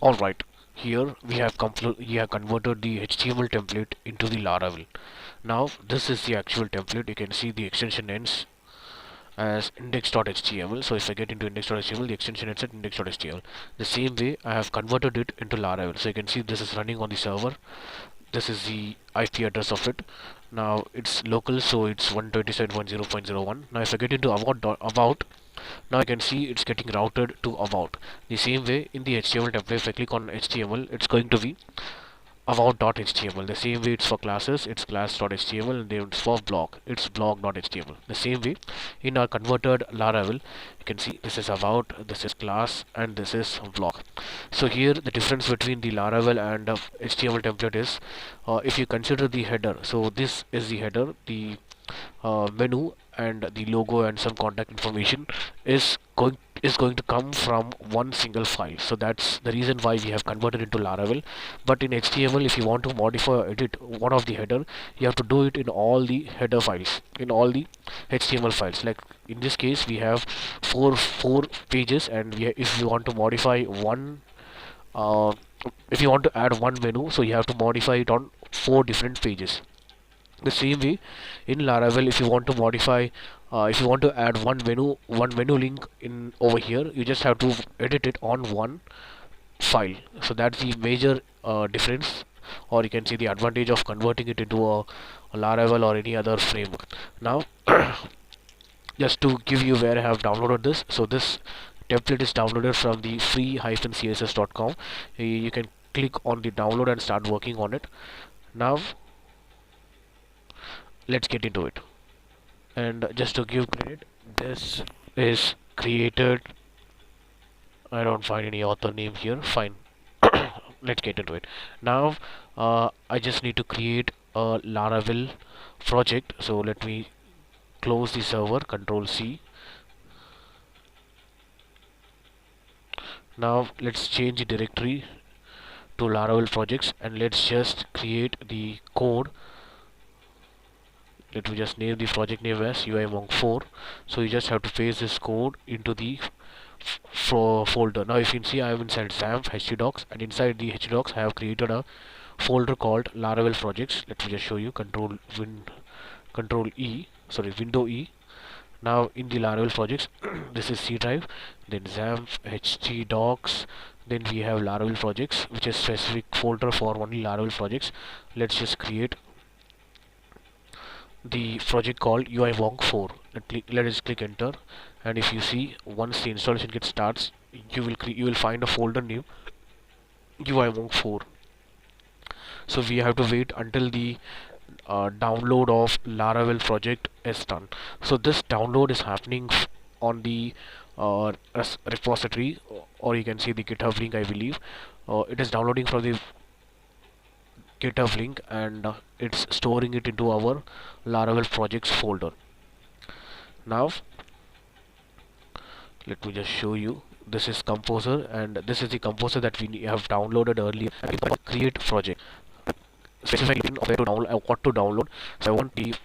Alright, here we have converted the HTML template into the Laravel. Now this is the actual template. You can see the extension ends as index.html. So if I get into index.html, the extension ends at index.html. The same way I have converted it into Laravel. So you can see this is running on the server. This is the IP address of it. Now it's local, so it's 127.0.01. Now if I get into about, now I can see it's getting routed to about. The same way in the HTML template, if I click on HTML, it's going to be about.html. The same way it's for classes, it's class.html, and then it's for blog, it's blog.html. The same way in our converted Laravel, you can see this is about, this is class, and this is blog. So here the difference between the Laravel and HTML template is, if you consider the header, so this is the header, the menu and the logo and some contact information is going to come from one single file. So that's the reason why we have converted into Laravel. But in HTML, if you want to modify or edit one of the header, you have to do it in all the header files, in all the HTML files. Like in this case, we have four pages, and if you want to modify one, uh, if you want to add one menu, so you have to modify it on four different pages. The same way in Laravel, if you want to modify, if you want to add one menu link in over here, you just have to edit it on one file. So that's the major difference, or you can see the advantage of converting it into a Laravel or any other framework. Now just to give you where I have downloaded this, so this template is downloaded from the free-css.com. You can click on the download and start working on it. Now let's get into it. And just to give credit, this is created, I don't find any author name here, fine. Let's get into it. Now I just need to create a Laravel project, so let me close the server, control C. Now let's change the directory to Laravel projects, and let's just create the code. Let me just name the project name as UIMonk4. So you just have to paste this code into the folder. Now if you can see, I am inside XAMPP htdocs, and inside the htdocs I have created a folder called Laravel projects. Let me just show you. Control E, sorry, window E. Now in the Laravel projects, this is C drive, then XAMPP htdocs, then we have Laravel projects, which is specific folder for only Laravel projects. Let's just create the project called UIMonk4. Let us click enter, and if you see, once the installation gets starts, you will find a folder name UIMonk4. So we have to wait until the download of Laravel project is done. So this download is happening on the repository, or you can see the GitHub link, I believe. It is downloading from the GitHub link, and it's storing it into our Laravel projects folder. Now let me just show you. This is Composer, and this is the Composer that we have downloaded earlier. Create project, specify where to download, what to download. So I want the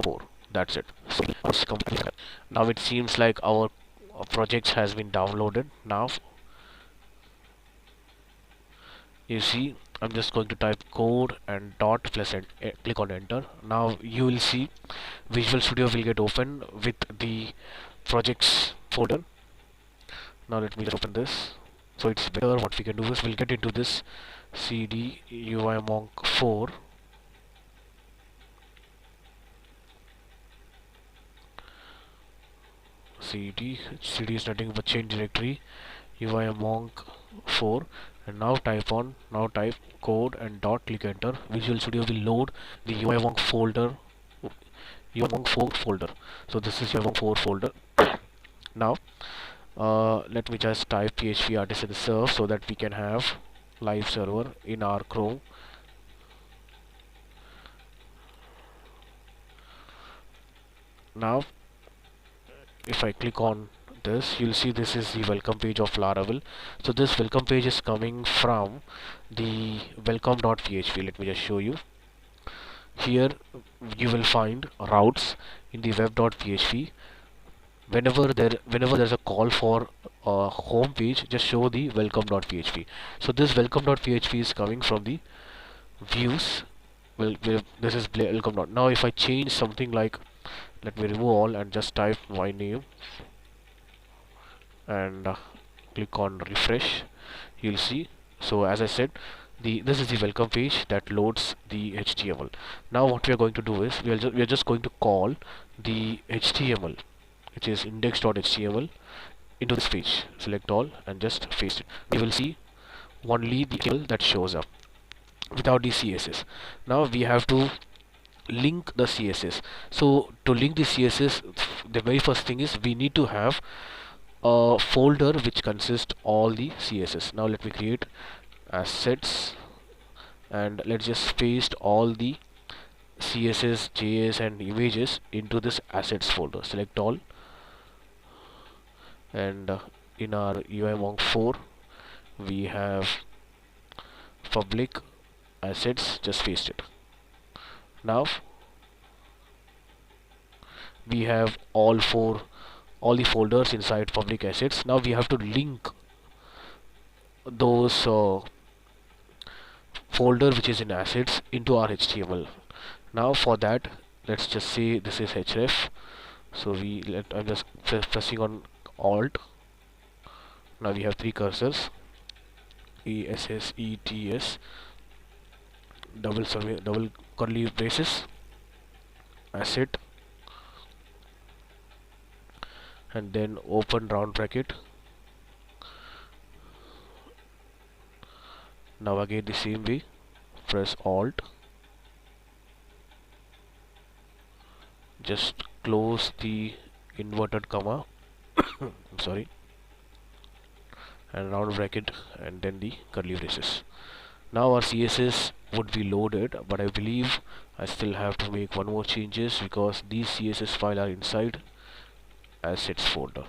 4. That's it. So it's complete. Now it seems like our projects has been downloaded. Now you see, I'm just going to type code and dot plus click on enter. Now you will see Visual Studio will get open with the projects folder. Now let me just open this. So it's better. What we can do is we'll get into this cd UIMonk4. cd is nothing but change directory UIMonk4, and now type code and dot, click enter. Visual Studio will load the UIMonk folder, UIMonk4 folder. So this is UIMonk4 folder. Now let me just type php artisan serve so that we can have live server in our Chrome. Now if I click on this, you'll see this is the welcome page of Laravel. So this welcome page is coming from the welcome.php. Let me just show you. Here you will find routes in the web.php. whenever there's a call for a home page, just show the welcome.php. So this welcome.php is coming from the views. This is welcome dot. Now if I change something like, let me remove all and just type my name and click on refresh, you'll see. So as I said, this is the welcome page that loads the HTML. Now what we are going to do is we are just going to call the HTML, which is index.html, into this page. Select all and just paste it. We will see only the HTML that shows up without the CSS. Now we have to link the CSS. So to link the CSS, the very first thing is we need to have a folder which consists all the CSS. Now let me create assets and let's just paste all the CSS, JS and images into this assets folder. Select all and in our UI Monk 4 we have public assets, just paste it. Now we have all the folders inside public assets. Now we have to link those folder which is in assets into our HTML. Now for that, let's just say this is href. So I'm just pressing on alt. Now we have three cursors, ESSETS, double curly braces, asset, and then open round bracket. Now again the same way, press alt, just close the inverted comma I'm sorry, and round bracket and then the curly braces. Now our CSS would be loaded, but I believe I still have to make one more changes because these CSS file are inside assets folder.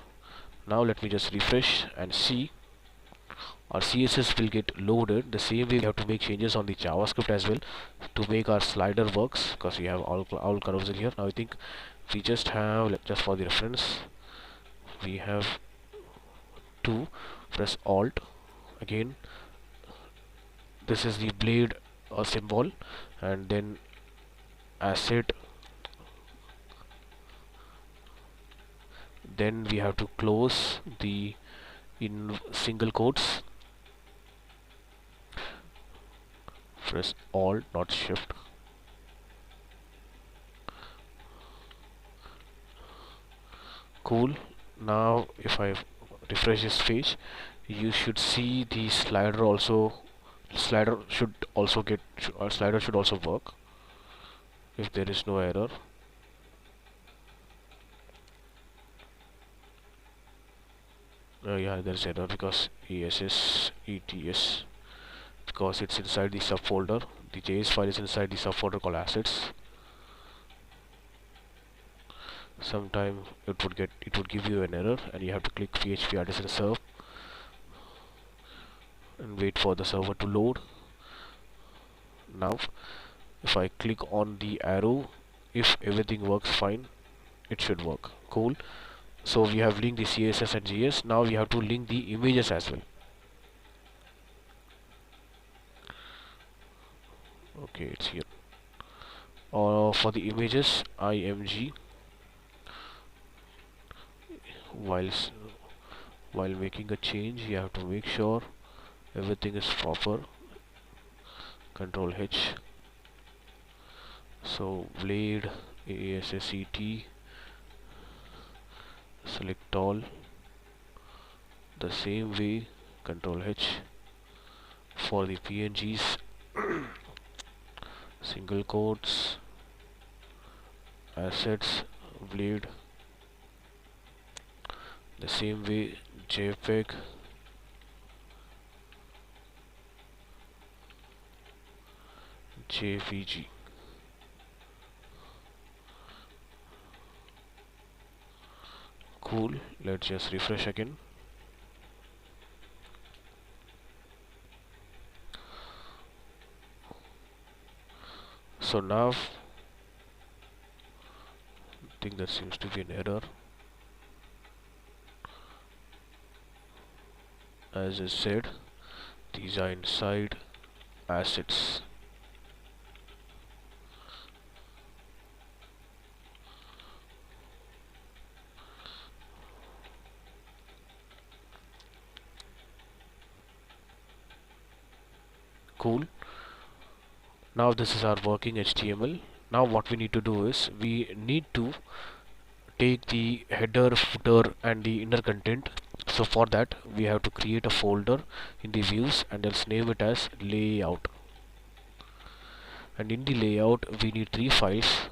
Now let me just refresh and see our CSS will get loaded. The same way we have to make changes on the JavaScript as well to make our slider works, because we have all curves in here. Now I think we just have, just for the reference, we have to press alt again. This is the blade symbol, and then asset, then we have to close the in single quotes, press alt not shift. Cool. Now if I refresh this page, you should see the slider should also work if there is no error. Yeah, there's error because ESS ETS, because it's inside the subfolder. The JS file is inside the subfolder called assets. Sometime it would give you an error, and you have to click PHP artisan serve and wait for the server to load. Now if I click on the arrow, if everything works fine, it should work. Cool. So we have linked the CSS and JS. Now we have to link the images as well. Okay, it's here. For the images, img, while making a change you have to make sure everything is proper. Control H. So blade ASSET, select all. The same way, Control H. For the PNGs, single quotes, assets, blade. The same way, JPEG, JPG. Cool. Let's just refresh again. So now I think there seems to be an error. as I said, these are inside assets. Cool. Now this is our working HTML. Now what we need to do is we need to take the header, footer and the inner content. So for that we have to create a folder in the views and let's name it as layout. And in the layout we need three files: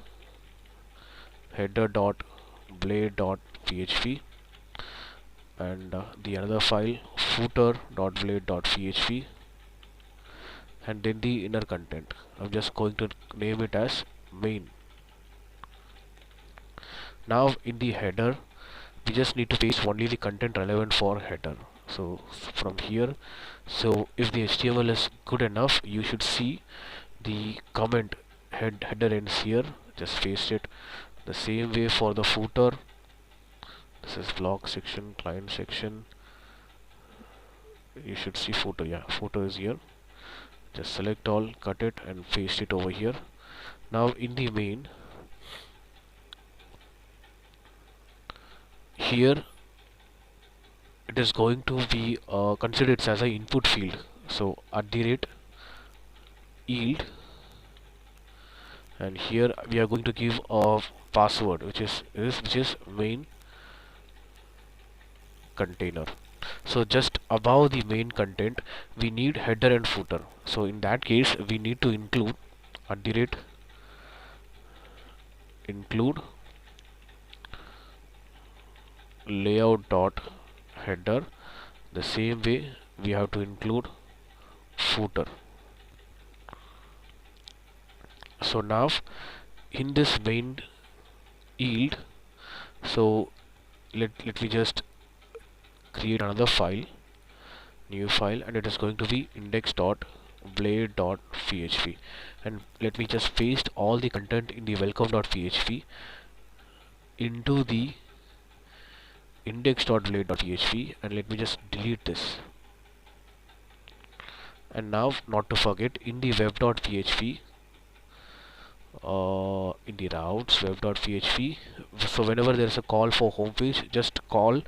header.blade.php and the another file footer.blade.php and then the inner content. I'm just going to name it as main. Now in the header we just need to paste only the content relevant for header. So from here, so if the HTML is good enough, you should see the comment header ends here. Just paste it. The same way for the footer. This is blog section, client section. You should see footer. Yeah, footer is here. Just select all, cut it and paste it over here. Now in the main, here it is going to be considered as an input field. So at the rate yield, and here we are going to give a password which is main container. So just above the main content we need header and footer. So in that case we need to include at the rate include layout dot header. The same way we have to include footer. So now in this main yield, so let me just create another file, new file, and it is going to be index.blade.php, and let me just paste all the content in the welcome.php into the index.blade.php, and let me just delete this. And now not to forget, in the web.php, in the routes web.php, so whenever there is a call for home page, just call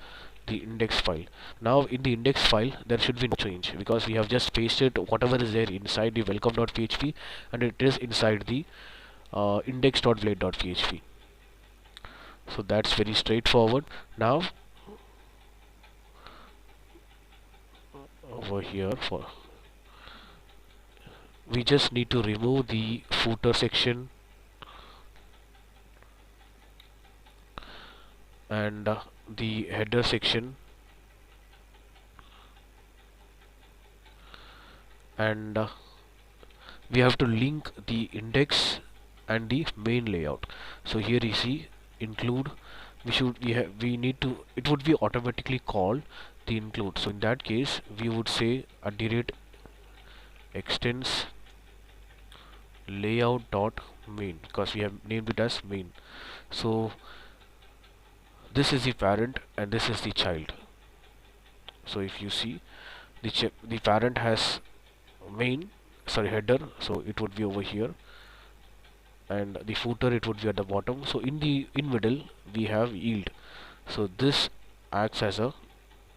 the index file. Now in the index file there should be no change because we have just pasted whatever is there inside the welcome.php and it is inside the index.blade.php. So that's very straightforward. Now over here, for we just need to remove the footer section and the header section, and we have to link the index and the main layout. So here you see include, we need to, it would be automatically called the include. So in that case we would say at the rate extends layout dot main because we have named it as main. So this is the parent and this is the child. So if you see the parent has main, sorry, header, so it would be over here, and the footer it would be at the bottom. So in middle we have yield. So this acts as a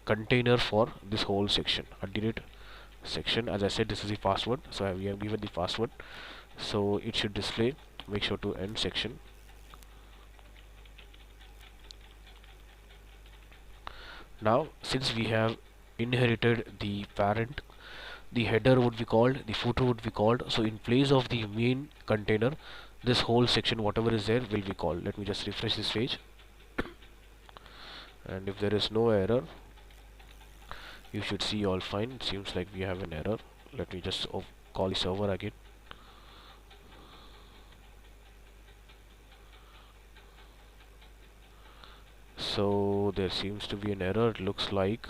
container for this whole section at the rate section. As I said, this is the password, so we have given the password, so it should display. Make sure to end section. Now since we have inherited the parent, the header would be called, the footer would be called, so in place of the main container this whole section whatever is there will be called. Let me just refresh this page, and if there is no error you should see all fine. It seems like we have an error. Let me just call the server again. So there seems to be an error, it looks like.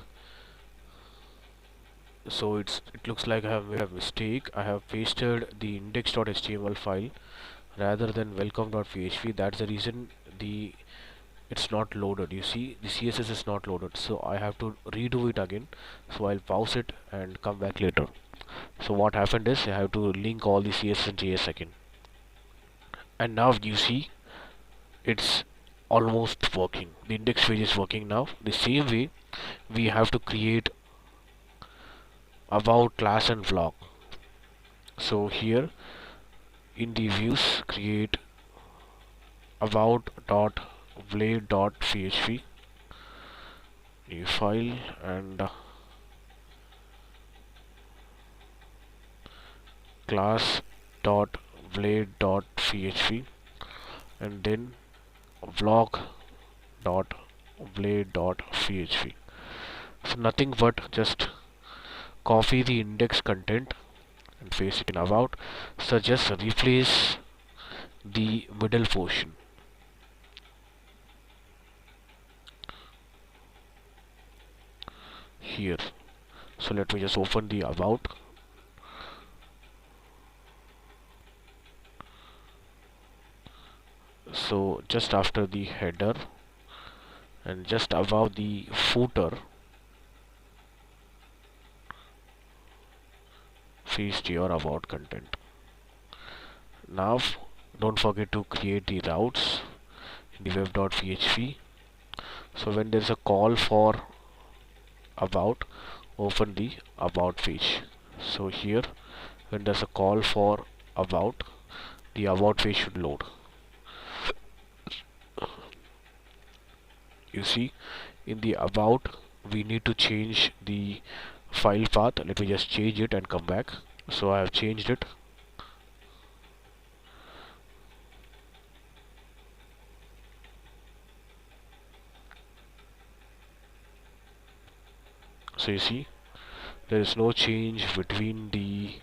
So it looks like I have made a mistake. I have pasted the index.html file rather than welcome.php. That's the reason the it's not loaded. You see the CSS is not loaded, so I have to redo it again. So I'll pause it and come back later. So what happened is I have to link all the CSS and JS again, and now you see it's almost working. The index page is working now. The same way we have to create about, class and block. So here in the views, create about dot blade dot php new file, and class dot blade dot php, and then block dot blade dot php. So nothing but just copy the index content and paste it in about. So just replace the middle portion here. So let me just open the about. So just after the header and just above the footer, paste your about content. Now don't forget to create the routes in the web.php. So when there's a call for about, open the about page. So here when there's a call for about, the about page should load. You see in the about we need to change the file path. Let me just change it and come back. So I have changed it. So you see there is no change between the,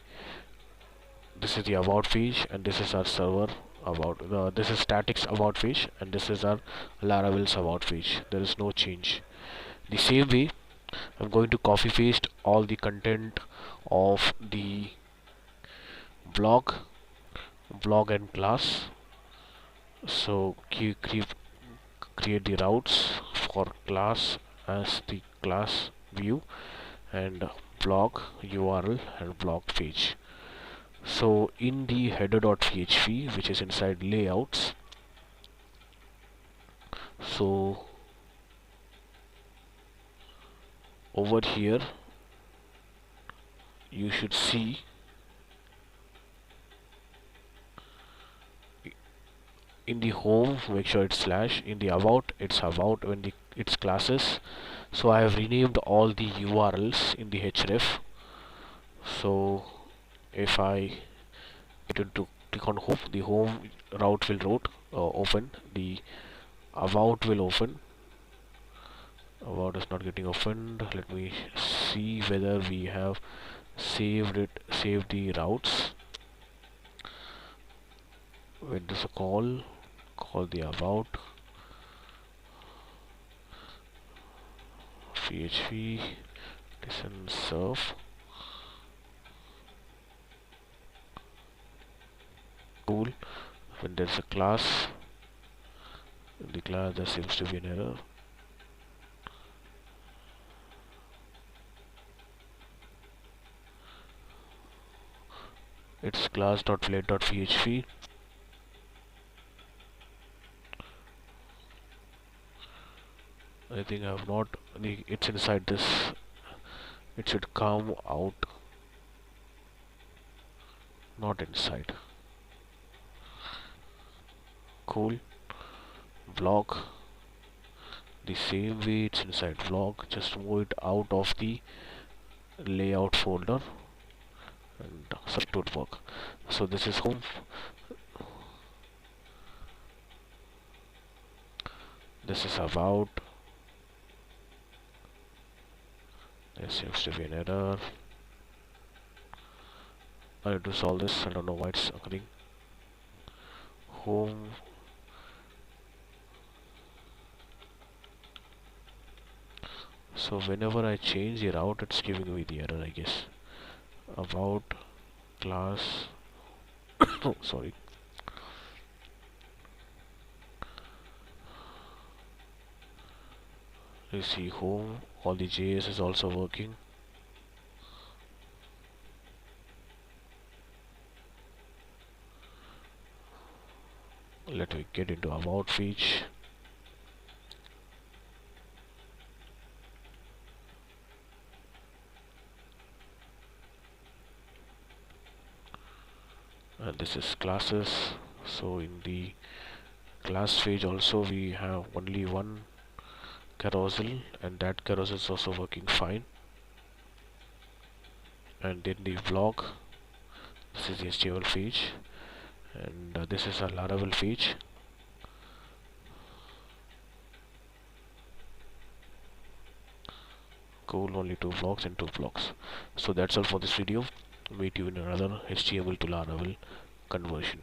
this is the about page and this is our server about, this is statics about page and this is our Laravel's about page. There is no change. The same way I'm going to copy paste all the content of the blog and class. So create the routes for class as the class view, and blog URL and blog page. So in the header.php, which is inside layouts, so over here you should see in the home, make sure it's slash. In the about, it's about when the it's classes. So I have renamed all the URLs in the href. So if I get into click on home, the home route will open, the about will open. About is not getting opened. Let me see whether we have saved the routes. When there's a call the about php listen serve. Cool. When there's a class, in the class there seems to be an error. It's class.blade.php. I think I have not, it's inside this, it should come out, not inside. Cool. Block, the same way it's inside block, just move it out of the layout folder and it would work. So this is home, this is about, there seems to be an error. I have to solve this, I don't know why it's occurring. Home, so whenever I change the route it's giving me the error, I guess. About class oh sorry, You see home, all the JS is also working. Let me get into about page. And this is classes. So in the class page also we have only one carousel, and that carousel is also working fine. And then the blog, this is the HTML page, and this is a Laravel page. Cool, only two blocks and two blocks. So that's all for this video. Meet you in another HTML to Laravel conversion.